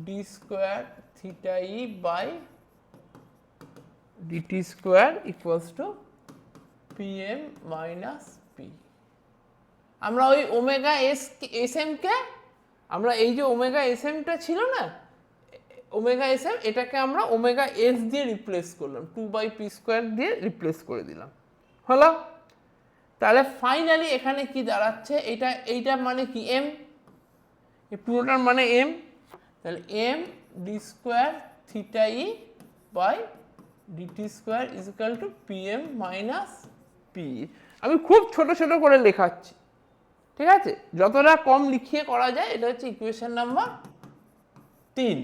d square theta e by dt square equals to pm minus p। আমরা ওই ওমেগা এস এম কে, আমরা এই যে ওমেগা এস এমটা ছিল না, ওমেগা এস এম, এটাকে আমরা ওমেগা এস দিয়ে রিপ্লেস করলাম, 2/p² দিয়ে রিপ্লেস করে দিলাম, হলো। তাহলে ফাইনালি এখানে কি দাঁড়াচ্ছে, এইটা মানে কি এম, এই পুরোটার মানে এম, তাহলে M D square theta e by DT square is equal to PM minus P. আমি খুব ছোট ছোট করে লেখাচ্ছি, ঠিক আছে, যতটা কম লিখিয়ে করা যায়। এটা হচ্ছে ইকুয়েশন নাম্বার 3,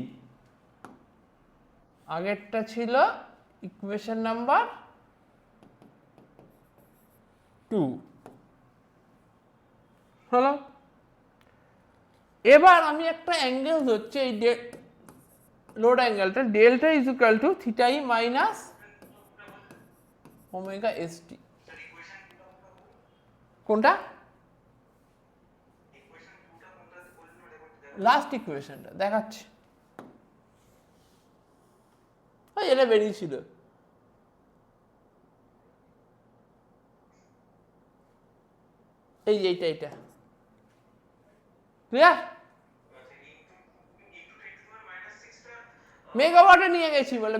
আগেরটা ছিল ইকুয়েশন নাম্বার 2, হলো। এবার আমি একটা অ্যাঙ্গেল ধরছি, এই লোড অ্যাঙ্গেলটা delta is equal to theta E minus omega S T. কোনটা? লাস্ট ইকুয়েশনটা দেখাচ্ছি, এটা বেরিয়েছিল। এইটা ক্লিয়ার? মেগাওয়াটে নিয়ে গেছি বলে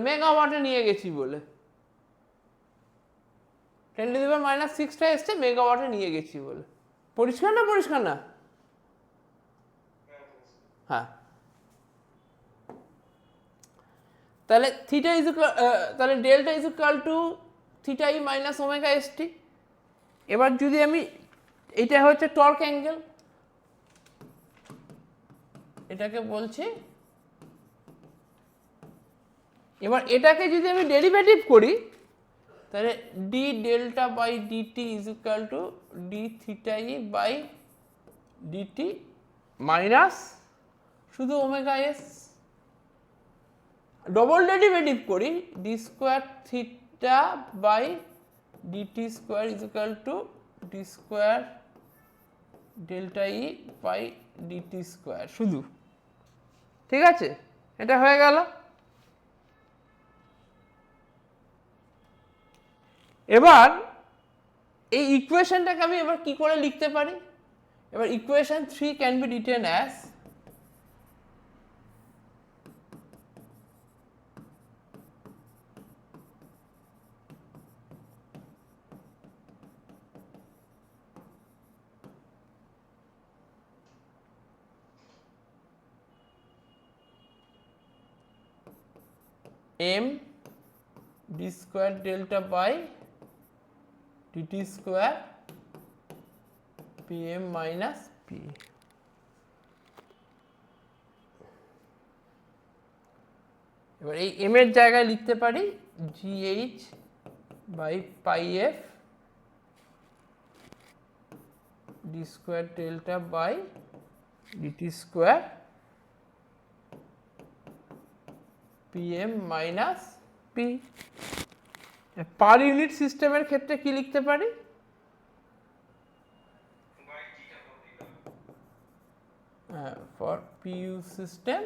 10⁻⁶ এসছে, মেগাওয়াটে নিয়ে গেছি বলে। পরিষ্কার না? হ্যাঁ, তাহলে তাহলে delta is equal to theta E minus omega S টি। এবার যদি আমি, এটা হচ্ছে টর্ক অ্যাঙ্গেল, এটাকে বলছি। এবার এটাকে যদি আমি ডেরিভেটিভ করি, তাহলে D delta by DT is equal to D theta e by DT minus শুধু ওমেগা এস। ডবল ডেরিভেটিভ করি, D square theta by DT square is equal to D square delta e by DT square শুধু, ঠিক আছে, এটা হয়ে গেল। এবার এই ইকুয়েশনটাকে আমি এবার কি করে লিখতে পারি? এবার equation 3 can be written as m d square delta by dt square pm minus p। এবার এই m এর জায়গায় লিখতে পারি gh by pi f d square delta by dt square pm minus p। Per unit সিস্টেমের ক্ষেত্রে কি লিখতে পারি? For PU system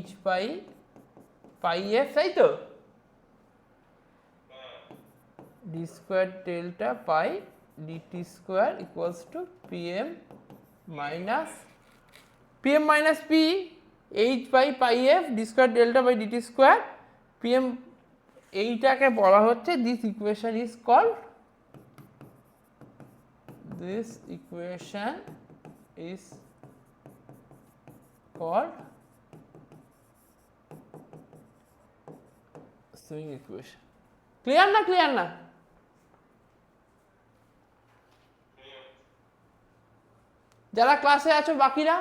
h by pi f, তাই তো, d square delta pi dt square equals to pm minus p h by pi f d square delta by dt square pm। এইটাকে বলা হচ্ছে, this equation is called swing equation. Clear না? যারা ক্লাসে আছো বাকিরা,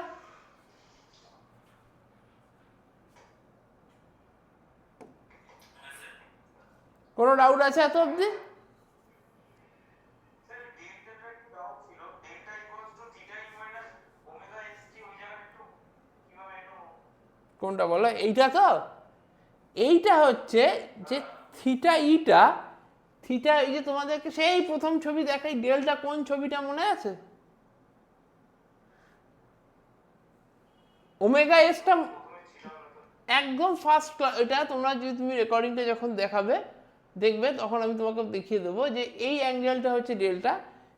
কোনো ডাউট আছে এত অবধি? কোনটা বলো? এইটা তো, এইটা হচ্ছে যে থিটা ইটা, থিটা এই যে তোমাদেরকে সেই প্রথম ছবি দেখাই, ডেল্টা কোন ছবিটা মনে আছে? ওমেগা এসটা একদম ফার্স্ট, এটা তোমরা যদি তুমি রেকর্ডিংটা যখন দেখাবে দেখবে, তখন আমি তোমাকে দেখিয়ে দেবো যে এই অ্যাঙ্গেলটা হচ্ছে ডেল্টা।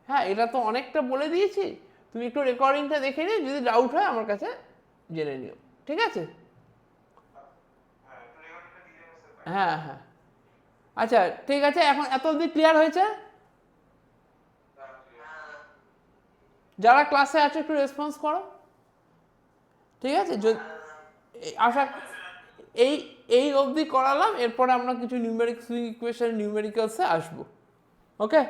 হ্যাঁ, এটা তো অনেকটা বলে দিয়েছি, তুমি একটু রেকর্ডিংটা দেখে নিও, যদি ডাউট হয় আমার কাছে জেনে নিও। ঠিক আছে? হ্যাঁ হ্যাঁ, আচ্ছা ঠিক আছে, এখন এত অবধি ক্লিয়ার হয়েছে? যারা ক্লাসে আছে একটু রেসপন্স করো, ঠিক আছে? আশা এই এই অবধি করালাম, এরপরে আমরা কিছু নিউমেরিক্স ইকুয়েশন নিউমেরিক্যালসে আসবো। ওকে।